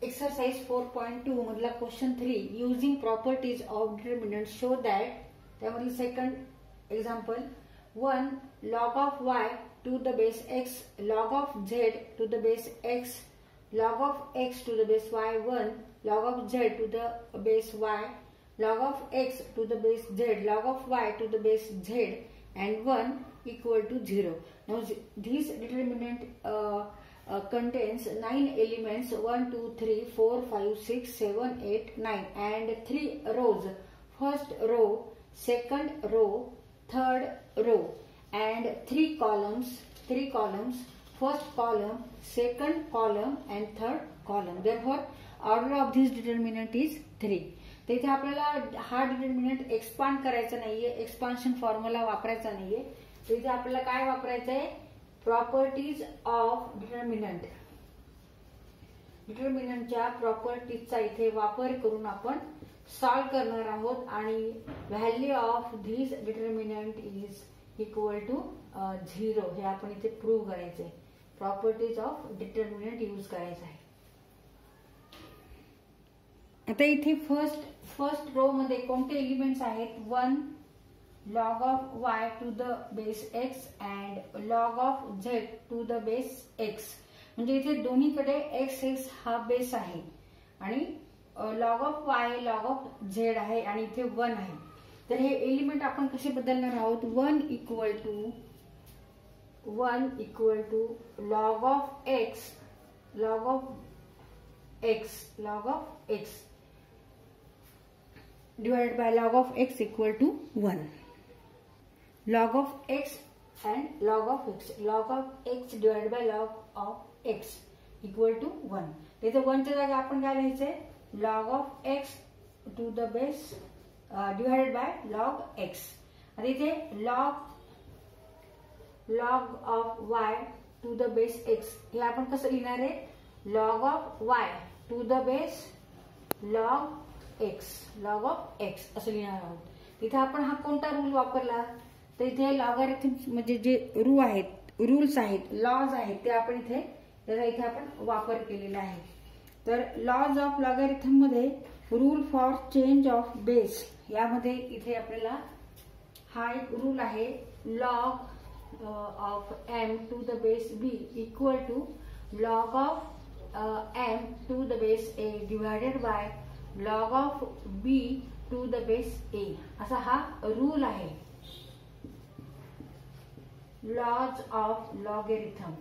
Exercise 4.2 मधला question 3 using properties of determinant show that त्यामधील second example 1 log of y to the base x log of z to the base x log of x to the base y 1 log of z to the base y log of x to the base z log of y to the base z and 1 equal to 0. Now this determinant contains 9 elements 1 2 3 4 5 6 7 8 9 and 3 rows. First row, second row, third row and 3 columns. First column, second column and third column. Therefore order of this determinant is 3. तर इथे आपल्याला हा determinant expand करायचा नाहीये, expansion formula वापरायचा नाहीये. तर इथे आपल्याला काय वापरायचं आहे, प्रॉपर्टीज ऑफ डिटर्मिनंट. डिटर्मिनंटच्या प्रॉपर्टीजचा इथे वापर करून आपण सॉल्व करणार आहोत आणि value of this determinant is equal to 0 हे आपण इथे प्रूव्ह करायचंय. प्रॉपर्टीज ऑफ डिटर्मिनंट यूज करायचं आहे. आता इथे फर्स्ट रो मध्ये कोणते एलिमेंट्स आहेत, 1 log of y to the base x and log of z to the base x. म्हणजे इथे दोन्हीकडे x हा बेस आहे आणि log of y log of z आहे आणि इथे 1 आहे. तर हे एलिमेंट आपण कसे बदलणार आहोत, 1 equal to log of x divided by log of x equal to 1. Log of x and log of x divided by log of x equal to 1. इथे 1 च्या जागी आपण काय लिहायचंय, log of x to the base divided by log x. आणि इथे log of y to the base x हे आपण कसं लिहिणार आहे, log of y to the base log of x असं लिहिणार आहोत. तिथे आपण हा कोणता रूल वापरला, तर इथे लॉगॅरिथम्स म्हणजे जे रूल्स आहेत, लॉज आहेत ते आपण इथे आपण वापर केलेला आहे. तर लॉज ऑफ लॉगॅरिथम मध्ये rule for change of base यामध्ये इथे आपल्याला हा एक रूल आहे, log of m to the base b equal to log of m to the base a divided by log of b to the base a असा हा rule आहे. Lodge of logarithm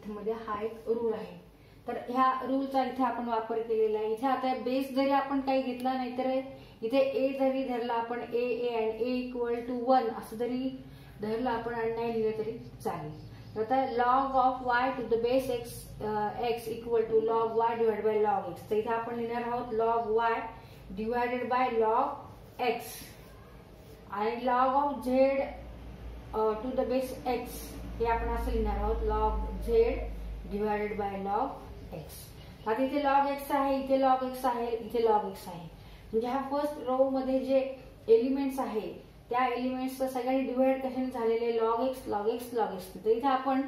मध्ये हा एक रूल आहे. तर ह्या रूलचा इथे आपण वापर केलेला आहे. इथे आता बेस जरी आपण काही घेतला नाही तर इथे ए जरी धरला आपण, ए इक्वल टू 1 असं जरी धरलं आपण आणि नाही लिहिलं तरी चालेल. आता log of y to the base x equal to log y divided by log x. तर इथे आपण लिहिणार आहोत log y divided by log x आणि log of z to the base x हे आपण असं लिहिणार आहोत log z divided by log x. आता इथे log x आहे, इथे log x आहे, इथे log x आहे. म्हणजे हा फर्स्ट रो मध्ये जे एलिमेंट्स आहे त्या एलिमेंट्सचा सगळ्यांनी डिवाइड कशाने झालेले, log x. तर इथे आपण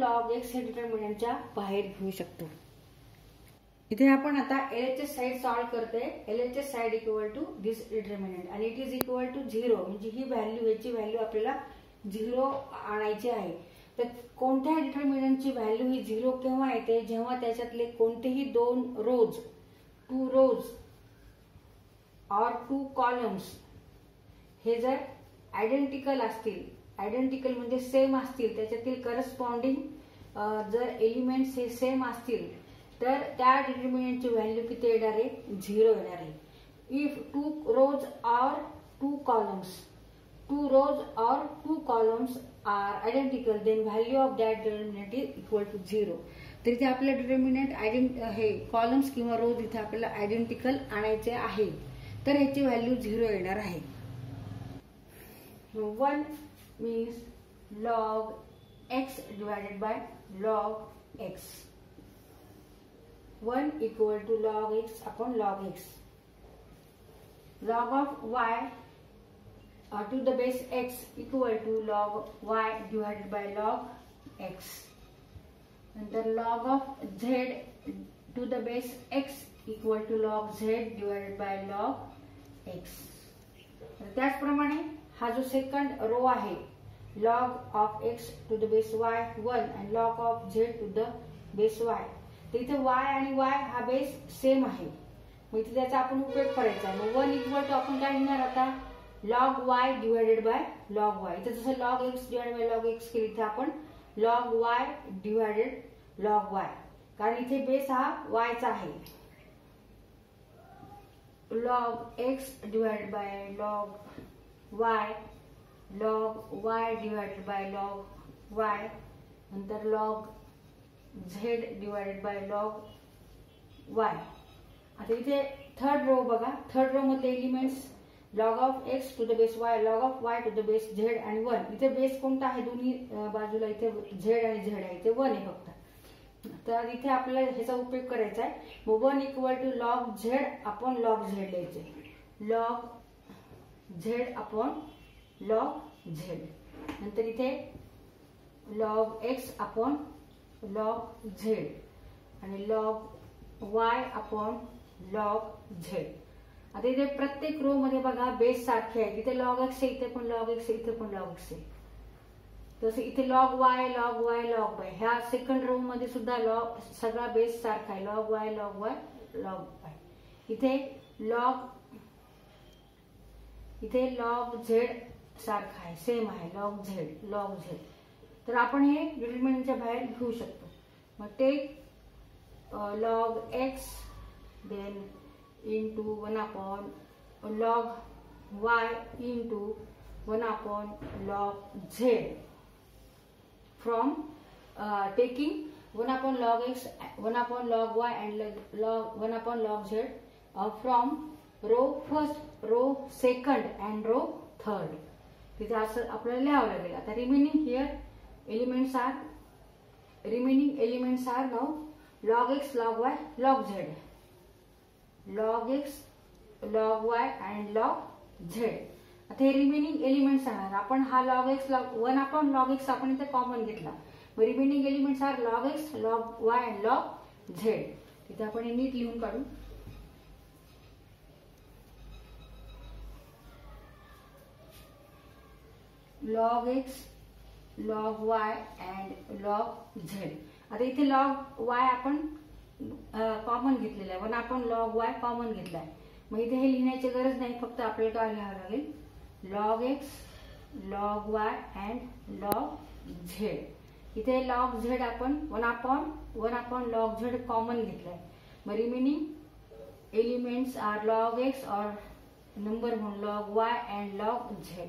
log x हे डिटर्मिनंटच्या बाहेर घेऊ शकतो. इथे आपण आता LHS साइड सॉल्व्ह करते. LHS side equal to this determinant आणि इट इज इक्वल टू 0. म्हणजे ही व्हॅल्यू, याची व्हॅल्यू आपल्याला 0 आणायची आहे. तर कोणत्या डिटर्मिनंटची व्हॅल्यू ही 0 केव्हा येते, जेव्हा त्याच्यातले कोणतेही 2 रोज, 2 रोज और 2 कॉलम्स हे जर आयडेंटिकल असतील, आयडेंटिकल म्हणजे सेम असतील, त्याच्यातील करस्पॉन्डिंग जर एलिमेंट्स हे सेम असतील तर त्या डिटर्मिनंटची व्हॅल्यू किती येणार आहे, 0 येणार आहे. If 2 rows or 2 columns are identical then value of that determinant is equal to 0. तर इथे आपलं डिटर्मिनंट हे कॉलम्स किंवा रोज इथे आपल्याला आयडेंटिकल आणायचे आहे तर ह्याची व्हॅल्यू 0 येणार आहे. 1 means log x divided by log x. 1 equal to log x upon log x. Log of y to the base x equal to log y divided by log x. नंतर log of z to the base x equal to log z divided by log x. त्याचप्रमाणे हा जो second row आहे log of x to the base y 1 and log of z to the base y. तर इथे y आणि y हा base same आहे, मग इथे त्याचा आपण उपयोग करायचा आहे. मग 1 इक्वल टू आपण काय लिहिणार आता log y divided by log y. इथे जसं log x divided by log x केली, इथे आपण log y divided log y, कारण इथे बेस हा y चा आहे. log x divided by log y, log y divided by log y, नंतर log z divided by log y. आता इथे थर्ड रो बघा, थर्ड रो मधले elements log of x to the base y, log of y to the base z आणि 1. इथे base कोणता आहे दोन्ही बाजूला, इथे z आणि z आहे, इथे 1 आहे फक्त. तर इथे आपल्याला ह्याचा उपयोग करायचा आहे. मग 1 equal to log z upon log z लिहायचे, log z upon log z. नंतर इथे log x upon log z आणि log y upon log z. आता इथे प्रत्येक रो मध्ये बघा बेस सारखे आहे, इथे log x आहे, इथे पण log x आहे, इथे पण log x आहे. तसे इथे log y log y log y, ह्या सेकंड रो मध्ये सुद्धा log सगळा बेस सारखा आहे, log y log y log y. इथे log z सारखा आहे, सेम आहे, log z. तर आपण हे डिटरमिनंटच्या बाहेर घेऊ शकतो. मग take log x then into 1 upon log y into 1 upon log z from taking 1 upon log x, 1 upon log y and log 1 upon log z from row first, row second and row third. तिथे असं आपल्याला लिहावं लागेल. आता remaining elements are now log x log y log z, log x log y and log z. आता हे remaining elements आहे. आपण हा log x log 1 upon log x आपण इथे कॉमन घेतला, मग remaining elements are log x log y and log z. तिथे आपण हे नीट लिहून काढू. log x log y and log z. आता इथे log y आपण कॉमन घेतलेला आहे, 1 आपण log y कॉमन घेतलाय. मग इथे हे लिहिण्याची गरज नाही, फक्त आपल्याला काय लिहावं लागेल log x log y and log z. इथे log z आपण 1 अपॉन log z कॉमन घेतलाय. मग remaining elements are log x और नंबर म्हणून log y and log z.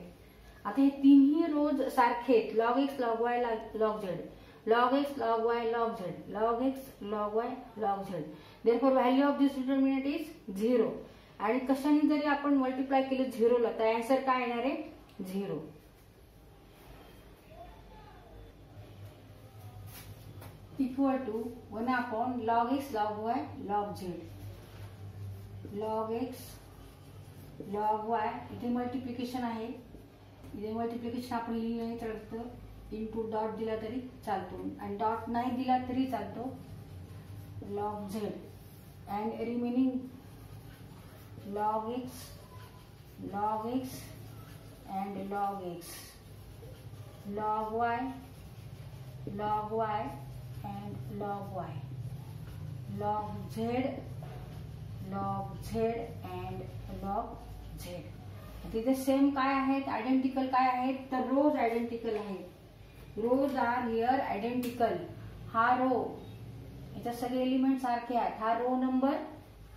आता हे तिन्ही रोज सारखे आहेत, log x log y log z, log x log y log z, log x log y log z. therefore value of this determinant is 0. आणि कशाने जरी आपण मल्टिप्लाय केले 0 ला, तर आन्सर काय येणार आहे 0. Equal to 1 upon log x log y log z, log x log y. इथे मल्टिप्लिकेशन आहे, इथे मल्टिप्लिकेशन आपण लिहिलं नाही तर इनटू डॉट दिला तरी चालतो, आणि डॉट नाही दिला तरी चालतो. log z and remaining log x and log x, log y and log y, log z and log z. तिथे सेम काय आहेत, आयडेंटिकल काय आहेत, तर रोज आयडेंटिकल आहेत. रोज आर हिअर आयडेंटिकल. हा रो, याच्या सगळे एलिमेंट सारखे आहेत. हा रो नंबर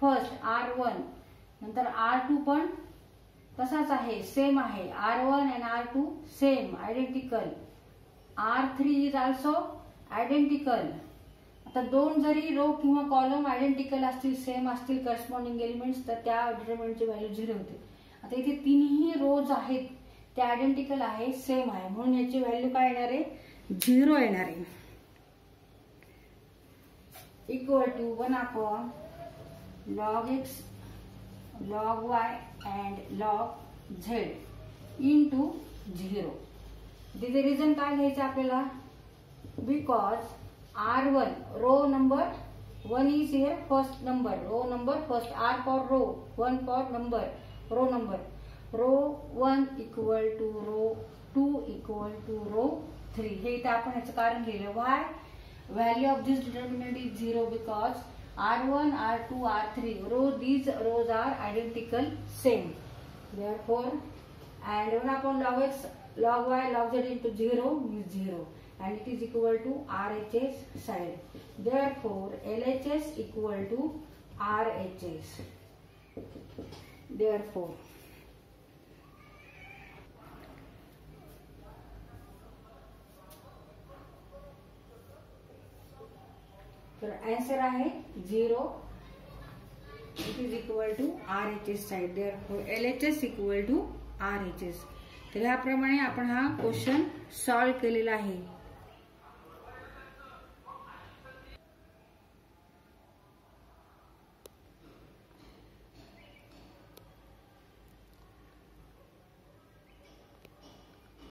फर्स्ट R1, नंतर R2 पण तसाच आहे, सेम आहे. R1 and R2 same identical. R3 is also identical. आता दोन जरी रो किंवा कॉलम आयडेंटिकल असतील, सेम असतील करस्पॉन्डिंग एलिमेंट्स, तर त्या डिटरमिनंटची व्हॅल्यू 0 होते. आता इथे तिन्ही रोज आहेत, ते आयडेंटिकल आहे, सेम आहे, म्हणून याची व्हॅल्यू काय येणार आहे 0 येणार आहे. Equal to 1 upon log x log y and log z. into 0. तिथे रिझन काय घ्यायचं आपल्याला, because R1 row number 1 is here first number, row number first, R for row, 1 for number, row number, row 1 equal to row 2 equal to row 3. हे इथे आपण याचं कारण लिहिलं. Why? Value of this determinant is 0 because R1, R2, R3 these rows are identical same. Therefore, and when upon log x, log y, log z into 0 is 0. And it is equal to RHS side. Therefore, LHS equal to RHS. Therefore, तर answer आहे 0. It is equal to RHS side. Therefore, LHS equal to RHS. तर ह्याप्रमाणे आपण हा question solve केलेला आहे.